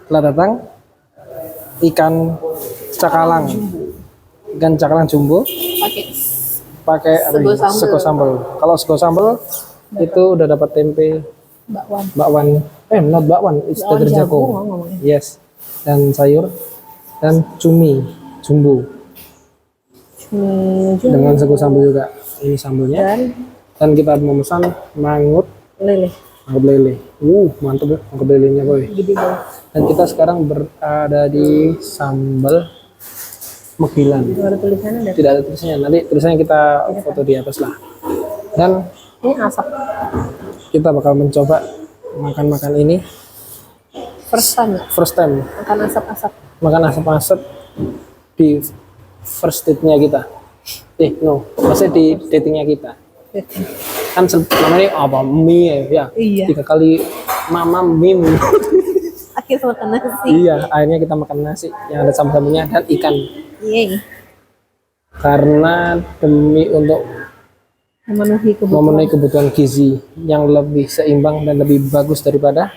telah datang ikan cakalang. Ikan cakalang jumbo Pakai pakai apa sego ini? sambal. Sego sambal. Kalau sego sambal itu udah dapat tempe, bakwan. bakwan. Not bakwan, it's Bakwan dager jagung jagung. ngomongnya. Yes. Dan sayur dan cumi jumbo dengan sego sambal juga. Ini sambalnya. Dan kita memesan mangut lele. mangut lele. Mantep ya mangut lelenya boy. Gede banget. Dan kita sekarang berada di sambal Megilan. Tidak ada tulisannya ada. Tidak ada tulisannya. Nanti tulisannya kita foto di atas lah. Dan Ini asap. kita bakal mencoba makan ini First time ya? first time. Makan asap-asap. Makan asap-asap di first date-nya kita. Maksudnya di datingnya kita. Kan namanya apa? Mie ya. Iya. 3 kali mama mie. Akhirnya makan nasi. Iya, akhirnya kita makan nasi yang ada sambal-sambalnya dan ikan. Yeay. Karena demi untuk memenuhi kebutuhan gizi yang lebih seimbang dan lebih bagus daripada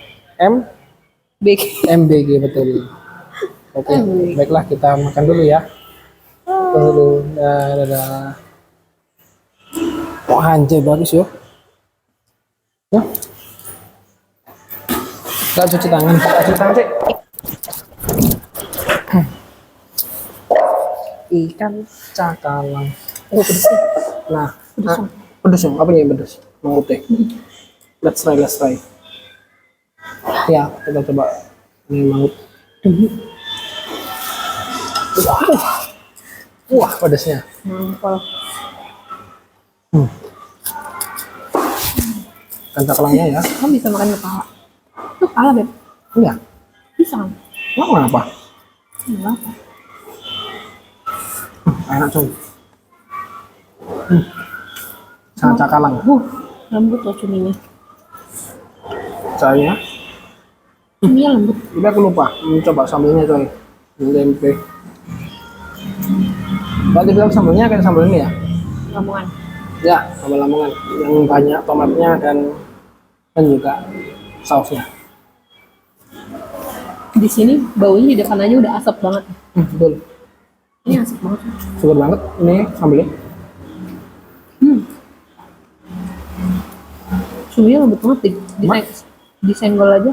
MBG betul. Oke, baiklah kita makan dulu ya. Dulu, dadah. Wah, anjay bagus yo. Ya. Gak cuci tangan, sih. Ikan cakalang. Pedes. Nah, pedes yang apa nih pedes? Mangute. Let's try. Ya, kita coba ini mangut. Wah, pedesnya. Mantap. Ikan cakalangnya ya. Kamu bisa makan kepala. Itu kepala, Beb. Iya. Bisa kan? Kenapa? Enggak. Enak coy. Sangat cakalang. Lembut loh cuminya. Saya. Cuminya lembut. Tapi aku lupa. Coba sambelnya coy. Tempe. Tadi bilang sambelnya kayak sambal ini ya? Lamongan. Ya, sambal Lamongan. Yang banyak tomatnya dan juga sausnya. Di sini baunya di depan aja udah asap banget. Betul. Ini asap banget. Segar banget ini sambelnya. Cuminya lembut banget disenggol aja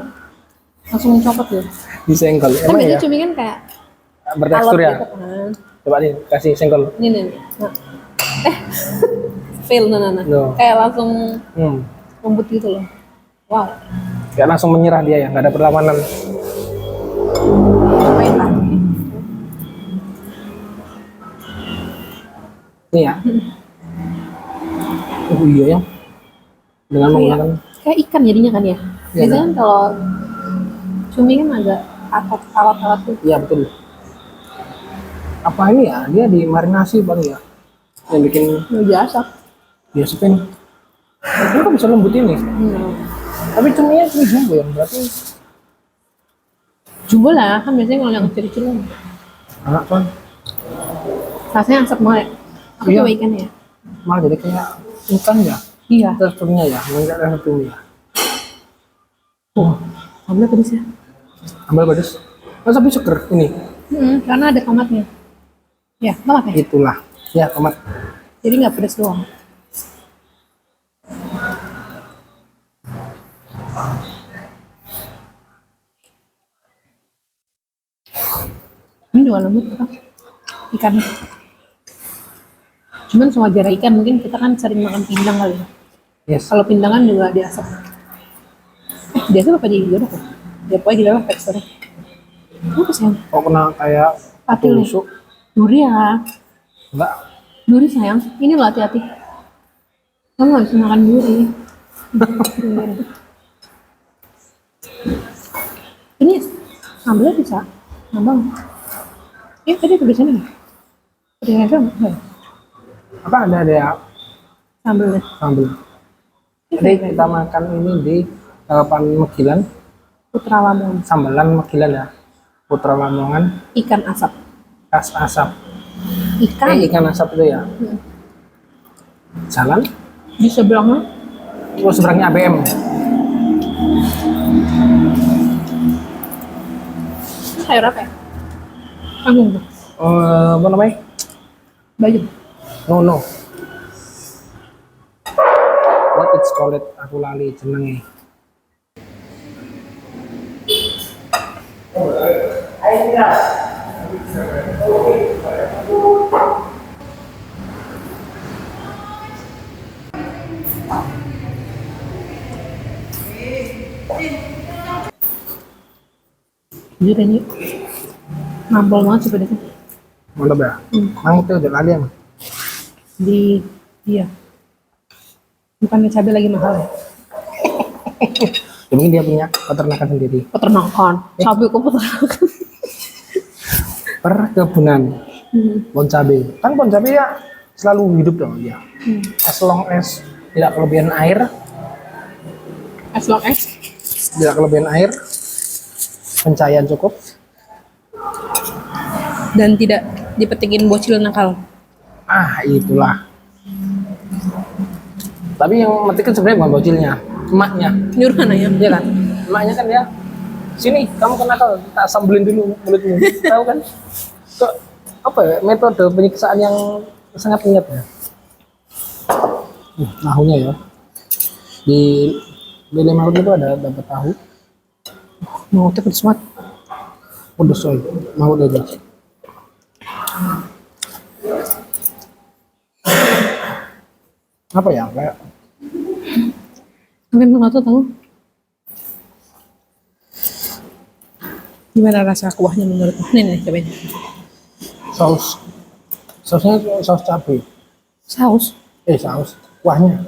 langsung copot ya. Disenggol. Kan Emang biasanya ya? cumi kan kayak Bertekstur ya? gitu kan. Coba nih kasih senggol. Ini nih. Nah. Fail nah. No. Kayak langsung lembut gitu loh. Wow. Kayak langsung menyerah dia ya, nggak ada perlawanan. Main lah. Nih ya. Iya ya. Dengan menggunakan Kayak ikan jadinya kan ya. Iya, Biasanya kan kalau cumi kan agak alat-alat tuh. iya betul. Apa ini ya? Dia dimarinasi bang ya? Yang bikin Biasa. biasa kan? Ini kok bisa lembut ini? Tapi cuminya cumi jumbo ya, berarti Jumbo lah, kan biasanya kalau yang kecil-kecil anak kan? rasanya asap banget. Aku Iya. coba ikan ya. Malah jadi kayak ikan ya? Iya. Teksturnya ya, enggak ada cumi ya. Sambal pedes ya. Sambal pedas. Oh, tapi seger ini. Karena ada tomatnya. Ya, tomat ya. Itulah. Ya, tomat. Jadi nggak pedes doang. Ini juga lembut kan ikannya. Cuman sewajarnya ikan, mungkin kita kan sering makan pindang kali ya. Yes. Kalau pindang kan juga diasap. Biasa apa digodok ya? Ya pokoknya gila lah teksturnya. Apa sih? Kok kena kayak Patil nih. tusuk? Duri ya. Enggak. Duri sayang. Ini loh hati-hati. Kamu nggak bisa makan duri. Ini sambalnya bisa. Nambang. Ini tadi tulisannya nggak? Tulisannya nggak? Apa ada ya Sambalnya. sambal? Jadi kita makan ini di Pan Megilan, Putra Lamongan. sambalan Megilan ya. Putra Lamongan, Ikan asap. khas asap. Ikan. Ikan asap itu ya. Jalan, Di sebelahnya terus seberangnya ABM. sayur apa ya? Kangkung tuh. Apa namanya? Bayam. No. What it's called? Aku lali jenenge. Jujur ini nampol banget sih pedasnya. Mantap ya? Mang tuh udah lali ya? Di iya. Bukannya cabai lagi mahal ya? Ya, mungkin dia punya peternakan sendiri. Peternakan. Cabai kok peternakan. Perkebunan pohon cabai. Kan pohon cabai ya selalu hidup dong ya. As long as tidak kelebihan air, As long as tidak kelebihan air, pencahayaan cukup. dan tidak dipetikin bocil nakal. Ah, itulah. Tapi yang matikan sebenarnya bukan bocilnya, emaknya. Nyuruh anaknya. Iya kan? Emaknya kan ya. Sini, kamu kenapa tak sambelin dulu mulutmu. Tahu kan? Kok apa ya? Metode penyiksaan yang sangat niat ya. Tahunya ya. Di Lele itu ada dapat tahu. Mau pedes banget. Pedes coy. Mau aja. Apa ya? Kayak Memang nggak tahu. Gimana rasa kuahnya menurutmu? Nih cobain. sausnya saus cabai. Saus. Saus. Kuahnya.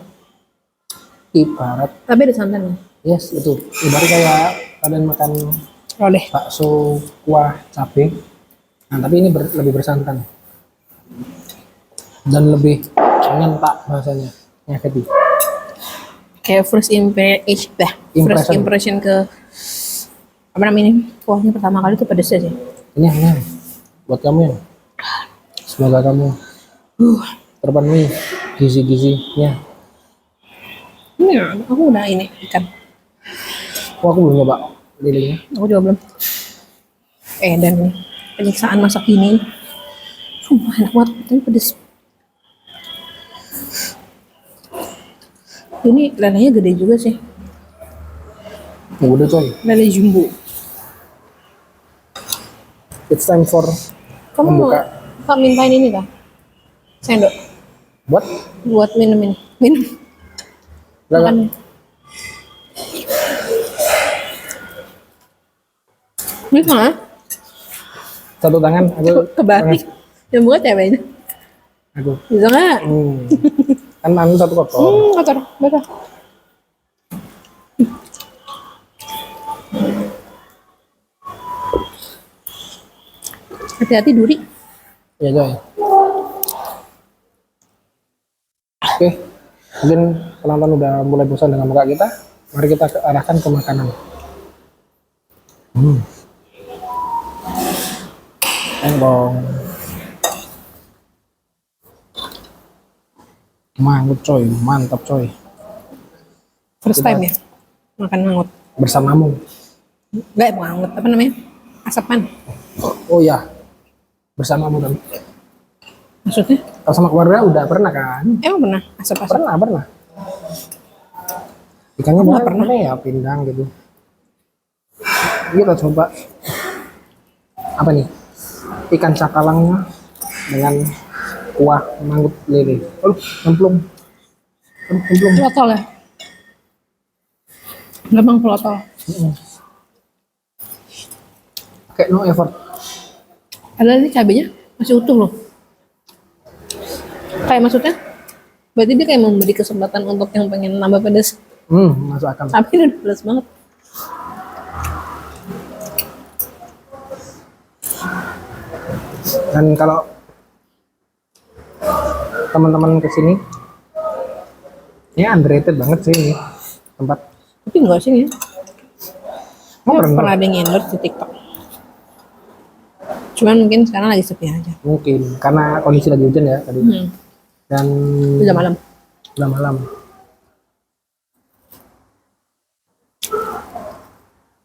Ibarat, Tapi ada santannya. yes itu. Ibarat kayak kalian makan Oleh. bakso kuah cabai. Nah, tapi ini lebih bersantan. Dan lebih nyentak bahasanya. Nyakiti. Kayak first impression ke apa namanya ini? Kuahnya pertama kali tuh pedesnya sih. Ini buat kamu ya. Semoga kamu terpenuhi gizi-gizinya. Ini aku udah ini ikan. Oh, aku belum nyoba lilenya. Aku juga belum. Dan ini penyiksaan masak ini. Sumpah enak banget, tapi pedes. Ini lelenya gede juga sih. Oh, udah coy. Lele jumbo. It's time for Kamu mau membuka. mintain ini kah? Sendok Buat buat minum ini. Minum. Enggak. Makan. Bisa nggak? Satu tangan aku. Kebalik. Yang buat cewek ini. Aku. Bisa nggak? Kan anu satu kotor. Kotor. Baca. Hati-hati duri. Ya coy. Oke. Mungkin penonton udah mulai bosan dengan muka kita. Mari kita arahkan ke makanan. Enggong. Mangut coy, mantap coy. First time ya makan mangut. Bersamamu. Enggak mangut, apa namanya? Asapan. Oh ya, bersamamu kan. Maksudnya? Kalau sama keluarga udah pernah kan? Emang pernah asap-asap? Pernah. Ikannya Nggak banyak pernah. ya, pindang gitu. Kita coba apa nih? Ikan cakalangnya dengan kuah mangut lele. Nyemplung. Pelotol ya? Gampang pelotol. Kayak no effort. Padahal ini cabenya masih utuh loh. Kayak maksudnya, berarti dia kayak memberi kesempatan untuk yang pengen nambah pedas. Masuk akal. Tapi ini udah pedas banget. Dan kalau teman-teman kesini, ini underrated banget sih ini tempat. Tapi enggak sih ya. Pernah. Pernah ada yang endorse di TikTok. Cuman mungkin sekarang lagi sepi aja. Mungkin karena kondisi lagi hujan ya tadi. Dan Udah malam. udah malam.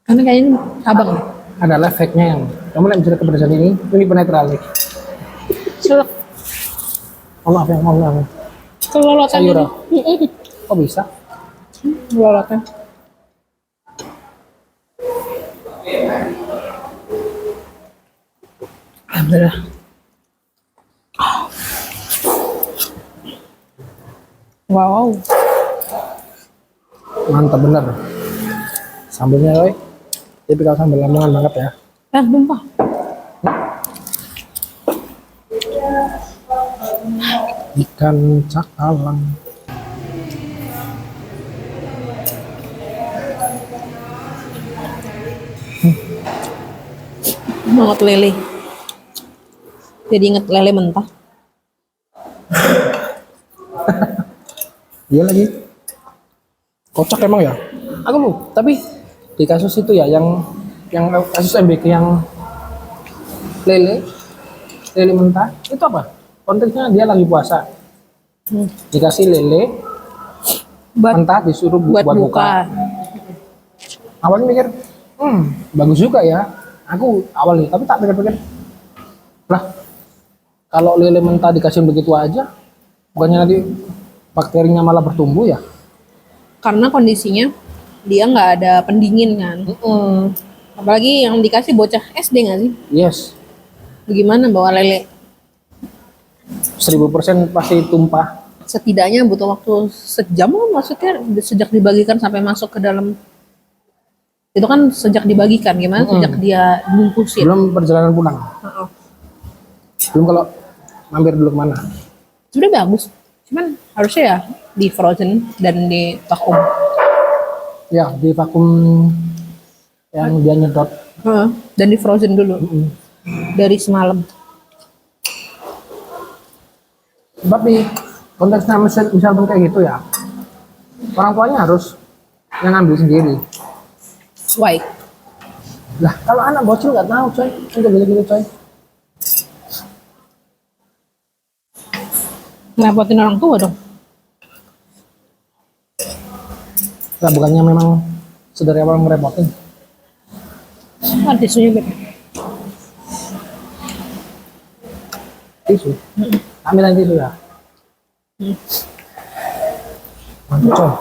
Karena kayaknya ini abang ya. adalah fake-nya yang kamu lihat misalnya kepedasan ini penetral nih. Selek. Oh, maaf ya, maaf. Kelolotan Sayur, ini. kok bisa? Kelolotan. Alhamdulillah. Wow. Mantap bener. Sambelnya Roy, tapi kalau sambal Lamongan banget ya. Tumpah. Ikan cakalang. Banget lele. Jadi inget lele mentah. Iya lagi. Kocak emang ya. Aku mau, tapi di kasus itu ya yang kasus MBK yang lele mentah itu apa? Konteksnya dia lagi puasa. Dikasih lele mentah disuruh buat buka. Awalnya mikir, bagus juga ya. Aku awalnya, tapi tak pikir-pikir, lah kalau lele mentah dikasih begitu aja, bukannya nanti bakterinya malah bertumbuh ya? Karena kondisinya dia nggak ada pendingin kan. Apalagi yang dikasih bocah SD nggak sih? Yes, Bagaimana bawa lele? 1000% pasti tumpah. Setidaknya butuh waktu sejam kan, maksudnya sejak dibagikan sampai masuk ke dalam. Itu kan sejak dibagikan, gimana sejak dia bungkusin. Belum perjalanan pulang. Heeh. Belum kalau mampir dulu kemana. Sudah bagus. Cuman harusnya ya di frozen dan di vakum. Ya, di vakum yang dia nyedot. Dan di frozen dulu. Dari semalam. Sebab di konteksnya misal pun kayak gitu ya, orang tuanya harus yang ngambil sendiri. Why? Lah, kalau anak bocil nggak tahu coy, untuk gitu coy. Ngerepotin orang tua dong. Lah, bukannya memang sedari awal ngerepotin. Ada tisunya beb. Tisu. Ambil tisu ya. Mantap coy.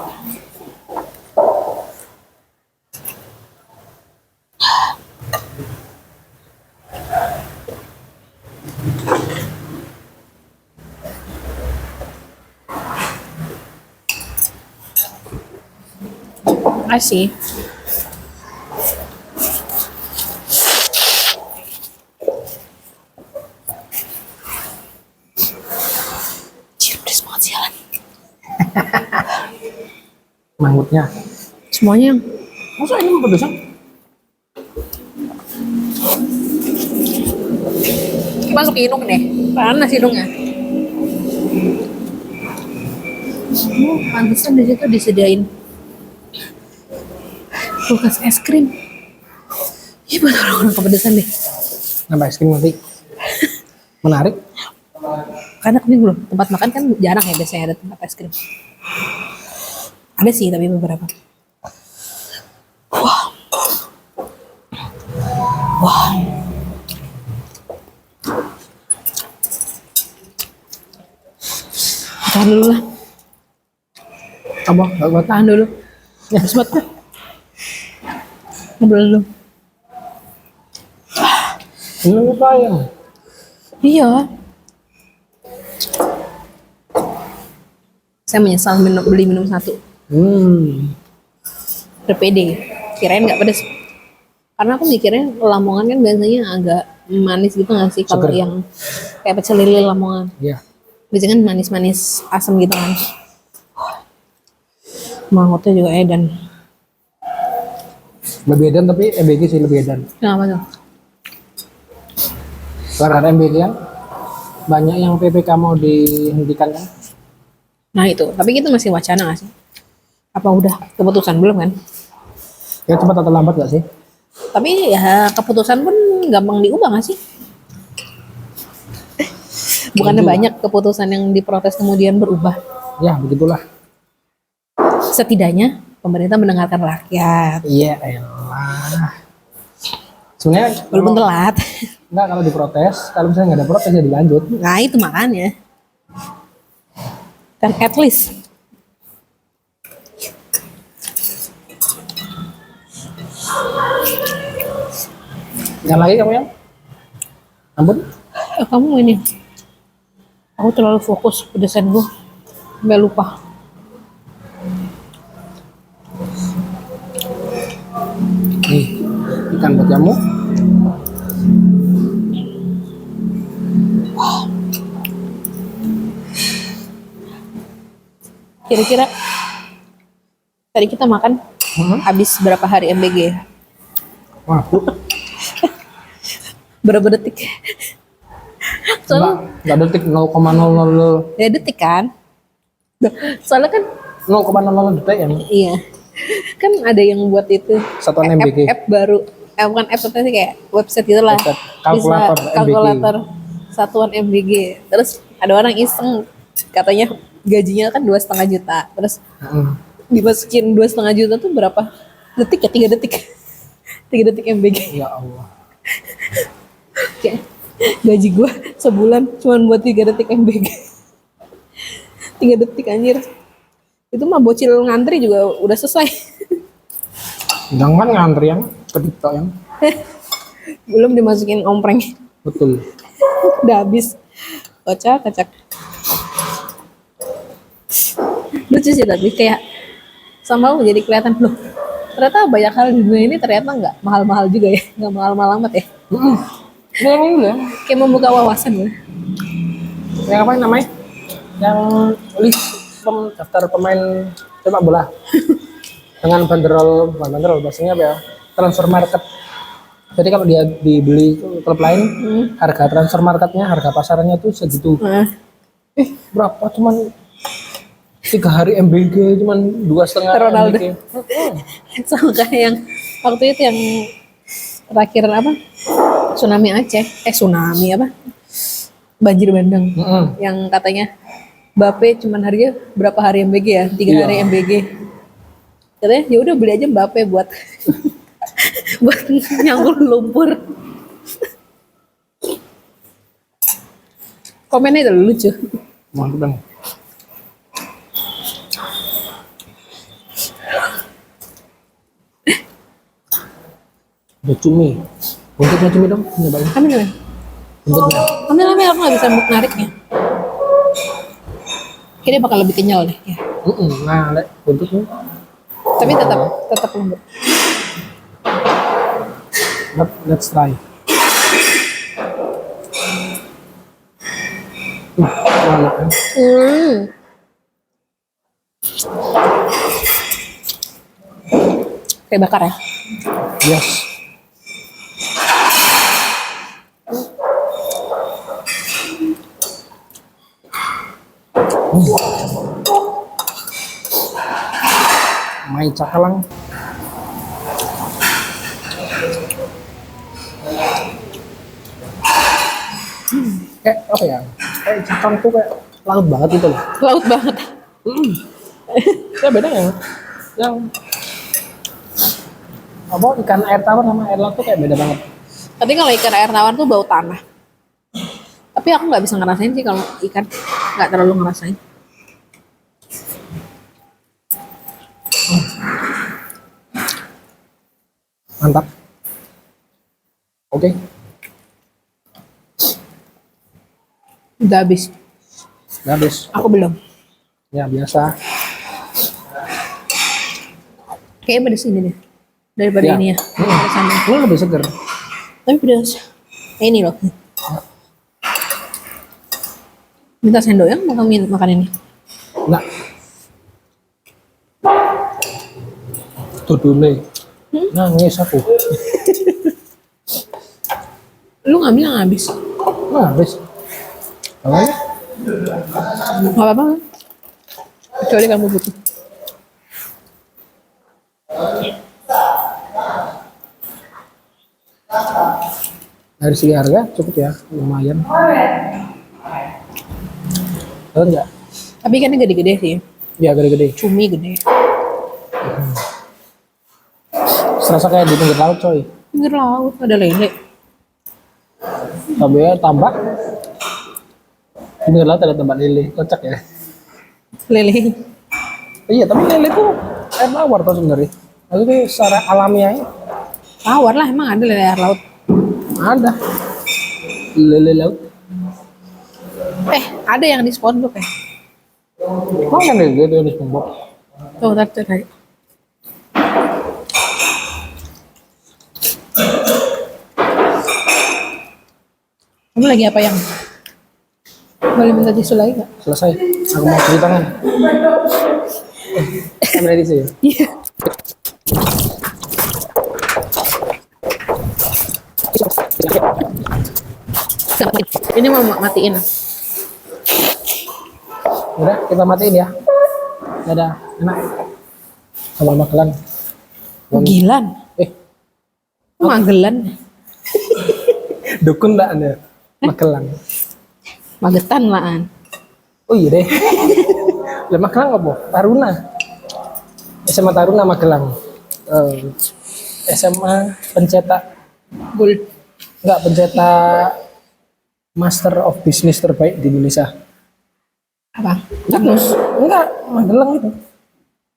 I see. Cium pedes banget sialan. Manggutnya. Semuanya. Masa ini mau pedesan? Masuk hidung deh. Panas hidungnya. Pantesan di situ disediain kulkas es krim. Ini buat orang-orang kepedesan deh. Nambah es krim nanti. Menarik. Karena kami belum tempat makan kan jarang ya biasanya ada tempat es krim. Ada sih tapi beberapa. Wah. Wah. Tahan dulu lah. Apa? Gak buat. Tahan dulu. Ya, sempat. Ngobrol dulu. Ini lupa ya. Iya. Saya menyesal beli minum satu. Berpede. Kirain nggak pedes. Karena aku mikirnya Lamongan kan biasanya agak manis gitu nggak sih kalau Seger. yang kayak pecel lele Lamongan. Iya. Biasanya kan manis-manis asam gitu kan. Mangkotnya juga edan. Lebih edan tapi MBG sih lebih edan. Kenapa tuh? Karena MBG kan banyak yang PPK mau dihentikan kan. Nah itu, tapi itu masih wacana nggak sih? Apa udah keputusan belum kan? Ya cepat atau lambat gak sih? Tapi ya keputusan pun gampang diubah nggak sih? Bukannya Iya juga. banyak keputusan yang diprotes kemudian berubah. Ya begitulah. Setidaknya pemerintah mendengarkan rakyat. Iya elah. Sebenarnya Walaupun telat. enggak kalau diprotes, kalau misalnya nggak ada protes ya dilanjut. Nah itu makanya. Kan at least. Yang lagi kamu yang? Ampun. Kamu ini. Aku terlalu fokus ke desain gue. Sampai lupa. Nih, ikan buat kamu. Kira-kira tadi kita makan habis berapa hari MBG? Wah, Berapa detik? enggak detik 0,00 Ya detik kan? Soalnya kan 0,00 detik ya. iya. Kan ada yang buat itu Satuan app, MBG. app baru. Bukan app tapi kayak website gitu lah. Website, Bisa kalkulator MBG. kalkulator satuan MBG. Terus ada orang iseng katanya gajinya kan 2,5 juta. Terus dimasukin 2,5 juta tuh berapa detik ya? 3 detik. 3 detik MBG. Ya Allah. Kayak gaji gue sebulan cuma buat 3 detik MBG. 3 detik anjir. Itu mah bocil ngantri juga udah selesai. Jangan ngantri yang kedipto yang. Belum dimasukin ompreng. Betul. Udah habis. Kocak. Lucu sih tapi kayak sama jadi kelihatan loh. Ternyata banyak hal di dunia ini ternyata nggak mahal-mahal juga ya. Nggak mahal-mahal amat ya. Yang ini ya. Kayak membuka wawasan ya. Yang apa namanya? Yang list daftar pemain sepak bola dengan banderol, bukan banderol, bahasanya apa ya? Transfer market. Jadi kalau dia dibeli klub lain, harga transfer marketnya, harga pasarnya tuh segitu. Berapa? Cuman 3 hari MBG, cuman 2,5 Ronaldo. MBG. Sama kayak yang waktu itu yang terakhir apa? Tsunami Aceh. Tsunami apa? Banjir bandang. Yang katanya Mbappe cuman harga berapa hari MBG ya? 3 Iya. hari MBG. Katanya ya udah beli aja Mbappe buat buat nyangkul lumpur. Komennya itu lucu. Mantap dong. Ada cumi. Buntutnya cumi dong, nyobain. Ambil ambil. Buntutnya. Ambil aku nggak bisa nariknya. Kayaknya bakal lebih kenyal deh. Ya. Nah, lek buntutnya. Tapi tetap lembut. Let's try. Mana kan? Kayak bakar ya. Yes. Mai cakalang. Kayak apa ya? Kayak cakalang tuh kayak laut banget gitu loh. Laut banget. Ya beda ya. Yang apa ikan air tawar sama air laut tuh kayak beda banget. Tapi kalau ikan air tawar tuh bau tanah. Tapi aku nggak bisa ngerasain sih kalau ikan, nggak terlalu ngerasain. Mantap. Oke. Udah habis. Udah habis. Aku belum. Ya biasa. Kayaknya pedes ini deh. Daripada Ya. ini ya. Daripada sambal. Ini lebih seger. Tapi pedas. Kayak ini loh. Minta sendok ya makan ini. Enggak. Tuh dulu. Nangis aku. Lu ngambil yang habis. Nah, habis. Apa? Gak apa-apa. Kecuali kamu butuh. Dari segi harga cukup ya, lumayan. Betul nggak? Tapi ikannya gede-gede sih. Ya gede-gede. Cumi gede. Serasa kayak di pinggir laut coy. pinggir laut ada lele. Tapi ya tambak. Pinggir laut ada tempat lele, kocak ya. Lele. Iya, tapi lele itu air tawar tau sebenarnya. Maksudnya secara alamiahnya Tawar lah, emang ada lele air laut. ada lele laut. Ada yang di SpongeBob ya. Mana deh gitu di SpongeBob? Tuh, tadi tadi. Kamu lagi apa yang? Boleh minta tisu lagi nggak? Selesai. Aku mau cuci tangan. Kan ready sih. Iya. Ini mau matiin. Udah, kita matiin ya. Dadah, enak. Sama magelan. Gilan. Eh, Magelan. dukun enggak ada? Magelang. Magetan laan. Oh iya deh. Lah Magelang apa? Taruna. SMA Taruna Magelang. SMA pencetak enggak pencetak Master of Business terbaik di Indonesia. Apa? Terus enggak Magelang itu.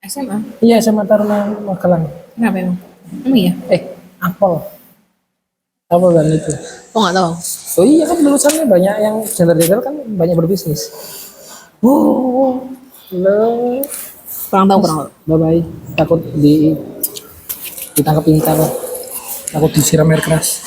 SMA. Iya SMA Taruna Magelang. Kenapa emang? Emang iya? Apel. Apel dan itu. Oh nggak tahu. Oh iya kan lulusannya banyak yang gender kan banyak berbisnis. Oh, lo. Kurang tahu. Bye bye. Takut ditangkap intel. Takut disiram air keras.